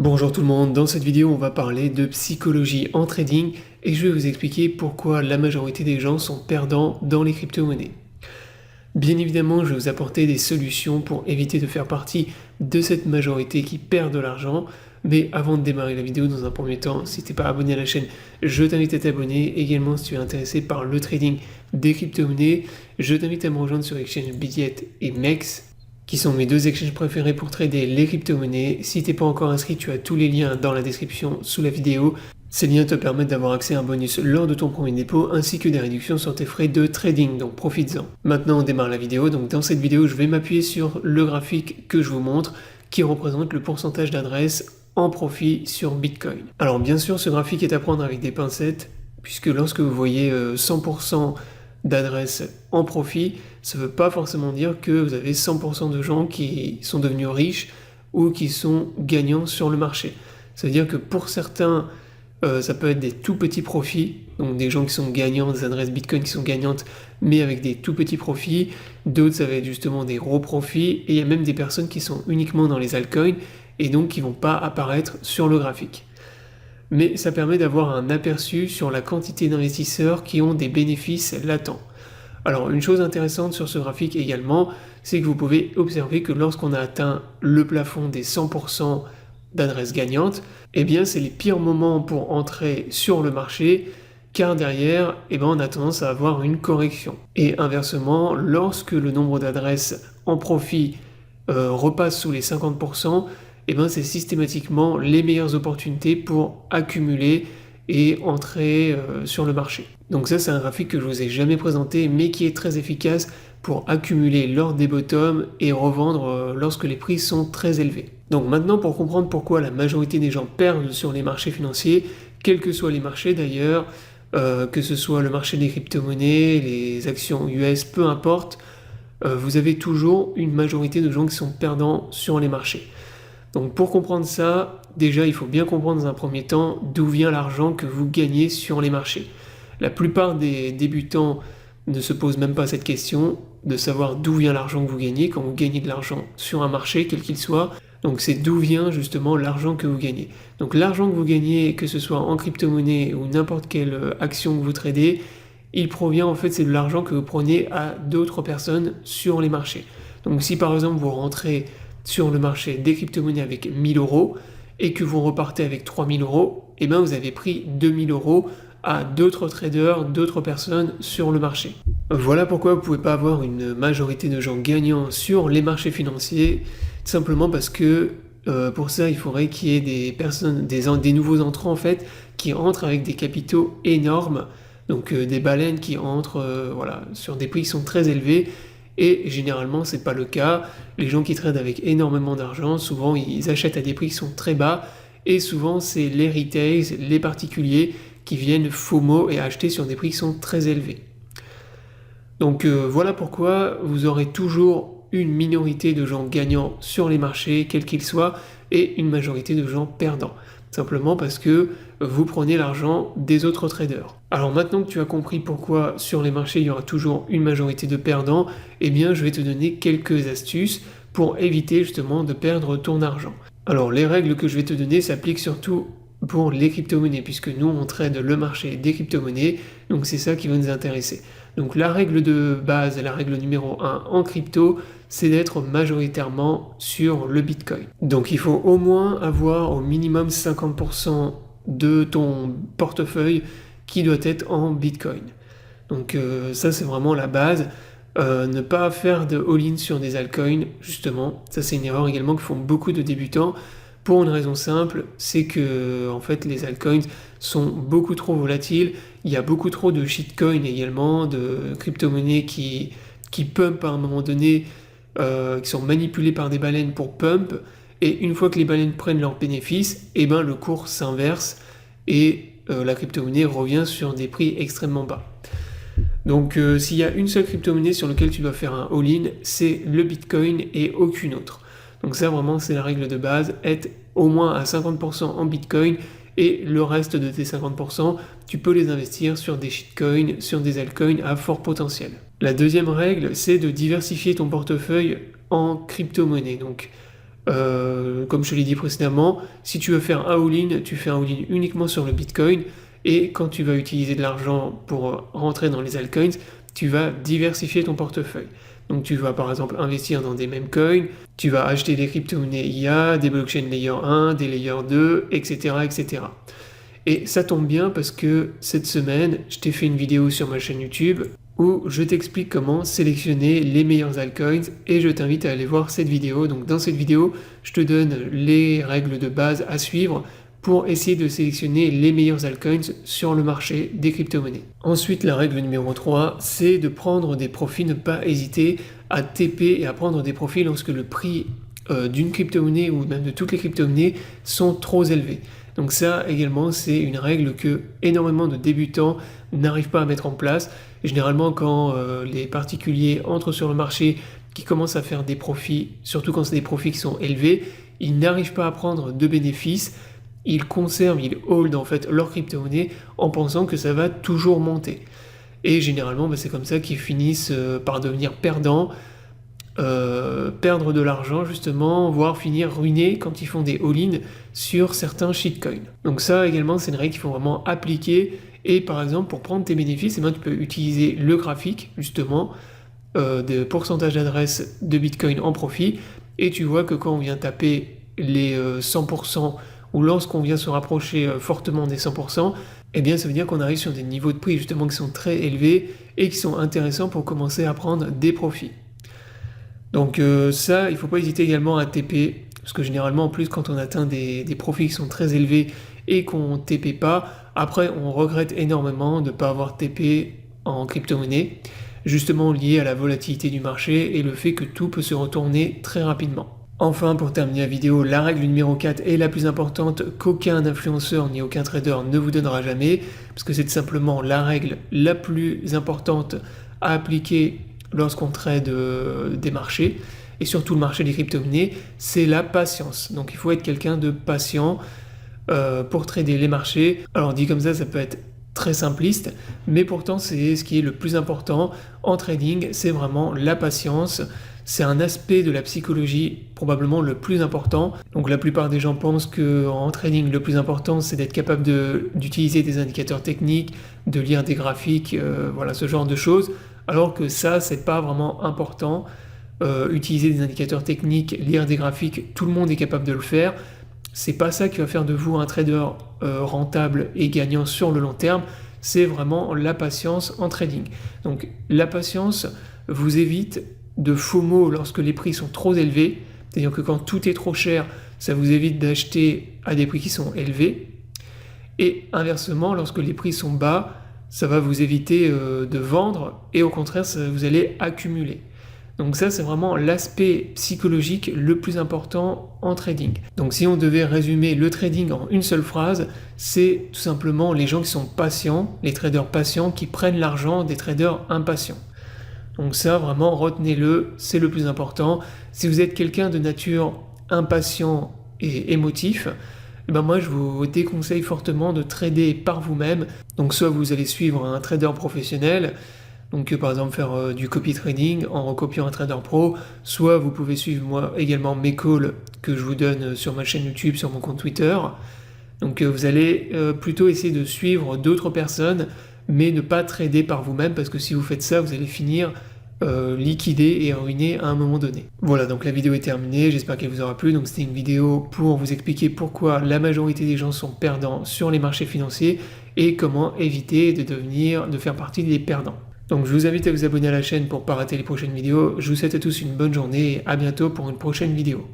Bonjour tout le monde, dans cette vidéo on va parler de psychologie en trading et je vais vous expliquer pourquoi la majorité des gens sont perdants dans les crypto-monnaies. Bien évidemment, je vais vous apporter des solutions pour éviter de faire partie de cette majorité qui perd de l'argent, mais avant de démarrer la vidéo, dans un premier temps, si tu n'es pas abonné à la chaîne, je t'invite à t'abonner. Également, si tu es intéressé par le trading des crypto-monnaies, je t'invite à me rejoindre sur Exchange Bitget et MEX, qui sont mes deux exchanges préférés pour trader les crypto-monnaies. Si tu n'es pas encore inscrit, tu as tous les liens dans la description sous la vidéo. Ces liens te permettent d'avoir accès à un bonus lors de ton premier dépôt ainsi que des réductions sur tes frais de trading, donc profites-en. Maintenant on démarre la vidéo, donc dans cette vidéo je vais m'appuyer sur le graphique que je vous montre qui représente le pourcentage d'adresses en profit sur Bitcoin. Alors bien sûr ce graphique est à prendre avec des pincettes puisque lorsque vous voyez 100% d'adresses en profit, ça ne veut pas forcément dire que vous avez 100% de gens qui sont devenus riches ou qui sont gagnants sur le marché. Ça veut dire que pour certains, ça peut être des tout petits profits, donc des gens qui sont gagnants, des adresses Bitcoin qui sont gagnantes, mais avec des tout petits profits. D'autres, ça va être justement des gros profits. Et il y a même des personnes qui sont uniquement dans les altcoins et donc qui ne vont pas apparaître sur le graphique. Mais ça permet d'avoir un aperçu sur la quantité d'investisseurs qui ont des bénéfices latents. Alors une chose intéressante sur ce graphique également, c'est que vous pouvez observer que lorsqu'on a atteint le plafond des 100% d'adresses gagnantes, eh bien c'est les pires moments pour entrer sur le marché, car derrière, on a tendance à avoir une correction. Et inversement, lorsque le nombre d'adresses en profit repasse sous les 50%, c'est systématiquement les meilleures opportunités pour accumuler et entrer sur le marché. Donc ça c'est un graphique que je vous ai jamais présenté mais qui est très efficace pour accumuler lors des bottoms et revendre lorsque les prix sont très élevés. Donc maintenant pour comprendre pourquoi la majorité des gens perdent sur les marchés financiers, quels que soient les marchés d'ailleurs, que ce soit le marché des crypto-monnaies, les actions US, peu importe, vous avez toujours une majorité de gens qui sont perdants sur les marchés. Donc pour comprendre ça, déjà il faut bien comprendre dans un premier temps d'où vient l'argent que vous gagnez sur les marchés. La plupart des débutants ne se posent même pas cette question de savoir d'où vient l'argent que vous gagnez quand vous gagnez de l'argent sur un marché, quel qu'il soit. Donc c'est d'où vient justement l'argent que vous gagnez. Donc l'argent que vous gagnez, que ce soit en crypto-monnaie ou n'importe quelle action que vous tradez, il provient en fait, c'est de l'argent que vous prenez à d'autres personnes sur les marchés. Donc si par exemple vous rentrez sur le marché des crypto-monnaies avec 1000 € et que vous repartez avec 3000 €, vous avez pris 2000 € à d'autres traders, d'autres personnes sur le marché. Voilà pourquoi vous ne pouvez pas avoir une majorité de gens gagnants sur les marchés financiers, simplement parce que pour ça il faudrait qu'il y ait des personnes, des nouveaux entrants en fait, qui entrent avec des capitaux énormes, donc des baleines qui entrent sur des prix qui sont très élevés. Et généralement, c'est pas le cas. Les gens qui tradent avec énormément d'argent, souvent ils achètent à des prix qui sont très bas. Et souvent, c'est les retails, les particuliers qui viennent FOMO et acheter sur des prix qui sont très élevés. Donc voilà pourquoi vous aurez toujours une minorité de gens gagnants sur les marchés, quels qu'ils soient, et une majorité de gens perdants. Simplement parce que vous prenez l'argent des autres traders. Alors maintenant que tu as compris pourquoi sur les marchés il y aura toujours une majorité de perdants, je vais te donner quelques astuces pour éviter justement de perdre ton argent. Alors les règles que je vais te donner s'appliquent surtout pour les crypto-monnaies, puisque nous on trade le marché des crypto-monnaies, donc c'est ça qui va nous intéresser. Donc la règle de base, la règle numéro 1 en crypto, c'est d'être majoritairement sur le Bitcoin. Donc il faut au moins avoir au minimum 50% de ton portefeuille qui doit être en Bitcoin. Donc ça c'est vraiment la base. Ne pas faire de all-in sur des altcoins, justement. Ça c'est une erreur également que font beaucoup de débutants. Pour une raison simple, c'est que en fait les altcoins sont beaucoup trop volatiles. Il y a beaucoup trop de shitcoins également, de crypto-monnaies qui pump à un moment donné, qui sont manipulées par des baleines pour pump. Et une fois que les baleines prennent leurs bénéfices, le cours s'inverse et la crypto-monnaie revient sur des prix extrêmement bas. Donc s'il y a une seule crypto-monnaie sur laquelle tu dois faire un all-in, c'est le Bitcoin et aucune autre. Donc ça vraiment c'est la règle de base, être au moins à 50% en Bitcoin et le reste de tes 50%, tu peux les investir sur des shitcoins, sur des altcoins à fort potentiel. La deuxième règle, c'est de diversifier ton portefeuille en crypto-monnaie. Donc Comme je te l'ai dit précédemment, si tu veux faire un all-in, tu fais un all-in uniquement sur le Bitcoin, et quand tu vas utiliser de l'argent pour rentrer dans les altcoins, tu vas diversifier ton portefeuille. Donc tu vas par exemple investir dans des mêmes coins, tu vas acheter des crypto-monnaies IA, des blockchain layer 1, des layer 2, etc., etc. Et ça tombe bien parce que cette semaine, je t'ai fait une vidéo sur ma chaîne YouTube où je t'explique comment sélectionner les meilleurs altcoins et je t'invite à aller voir cette vidéo. Donc dans cette vidéo, je te donne les règles de base à suivre pour essayer de sélectionner les meilleurs altcoins sur le marché des crypto-monnaies. Ensuite, la règle numéro 3, c'est de prendre des profits, ne pas hésiter à TP et à prendre des profits lorsque le prix d'une crypto-monnaie ou même de toutes les crypto-monnaies sont trop élevés. Donc ça également, c'est une règle que énormément de débutants n'arrivent pas à mettre en place. Et généralement, quand les particuliers entrent sur le marché, qui commencent à faire des profits, surtout quand c'est des profits qui sont élevés, ils n'arrivent pas à prendre de bénéfices. Ils conservent, ils hold en fait leur crypto-monnaie en pensant que ça va toujours monter. Et généralement, c'est comme ça qu'ils finissent par devenir perdants, perdre de l'argent justement, voire finir ruinés quand ils font des all-in sur certains shitcoins. Donc ça également, c'est une règle qu'il faut vraiment appliquer. Et par exemple, pour prendre tes bénéfices, tu peux utiliser le graphique justement de pourcentage d'adresse de Bitcoin en profit. Et tu vois que quand on vient taper les 100%, ou lorsqu'on vient se rapprocher fortement des 100%, eh bien ça veut dire qu'on arrive sur des niveaux de prix justement qui sont très élevés et qui sont intéressants pour commencer à prendre des profits. Donc ça, il ne faut pas hésiter également à TP, parce que généralement en plus quand on atteint des profits qui sont très élevés et qu'on ne TP pas, après on regrette énormément de ne pas avoir TP en crypto-monnaie, justement lié à la volatilité du marché et le fait que tout peut se retourner très rapidement. Enfin, pour terminer la vidéo, la règle numéro 4 est la plus importante qu'aucun influenceur ni aucun trader ne vous donnera jamais, parce que c'est simplement la règle la plus importante à appliquer lorsqu'on trade des marchés, et surtout le marché des crypto-monnaies, c'est la patience. Donc il faut être quelqu'un de patient pour trader les marchés. Alors dit comme ça peut être très simpliste, mais pourtant c'est ce qui est le plus important en trading, c'est vraiment la patience. C'est un aspect de la psychologie probablement le plus important. Donc la plupart des gens pensent qu'en trading, le plus important, c'est d'être capable d'utiliser des indicateurs techniques, de lire des graphiques, voilà, ce genre de choses. Alors que ça, c'est pas vraiment important. Utiliser des indicateurs techniques, lire des graphiques, tout le monde est capable de le faire. C'est pas ça qui va faire de vous un trader rentable et gagnant sur le long terme. C'est vraiment la patience en trading. Donc la patience vous évite de FOMO lorsque les prix sont trop élevés, c'est-à-dire que quand tout est trop cher, ça vous évite d'acheter à des prix qui sont élevés, et inversement, lorsque les prix sont bas, ça va vous éviter de vendre, et au contraire, vous allez accumuler. Donc ça, c'est vraiment l'aspect psychologique le plus important en trading. Donc si on devait résumer le trading en une seule phrase, c'est tout simplement les gens qui sont patients, les traders patients qui prennent l'argent des traders impatients. Donc ça, vraiment, retenez-le, c'est le plus important. Si vous êtes quelqu'un de nature impatient et émotif, moi je vous déconseille fortement de trader par vous-même. Donc soit vous allez suivre un trader professionnel, donc par exemple faire du copy trading en recopiant un trader pro, soit vous pouvez suivre moi également mes calls que je vous donne sur ma chaîne YouTube, sur mon compte Twitter. Donc vous allez plutôt essayer de suivre d'autres personnes, mais ne pas trader par vous-même, parce que si vous faites ça, vous allez finir liquidé et ruiné à un moment donné. Voilà, donc la vidéo est terminée, j'espère qu'elle vous aura plu. Donc c'était une vidéo pour vous expliquer pourquoi la majorité des gens sont perdants sur les marchés financiers et comment éviter de faire partie des perdants. Donc je vous invite à vous abonner à la chaîne pour ne pas rater les prochaines vidéos. Je vous souhaite à tous une bonne journée et à bientôt pour une prochaine vidéo.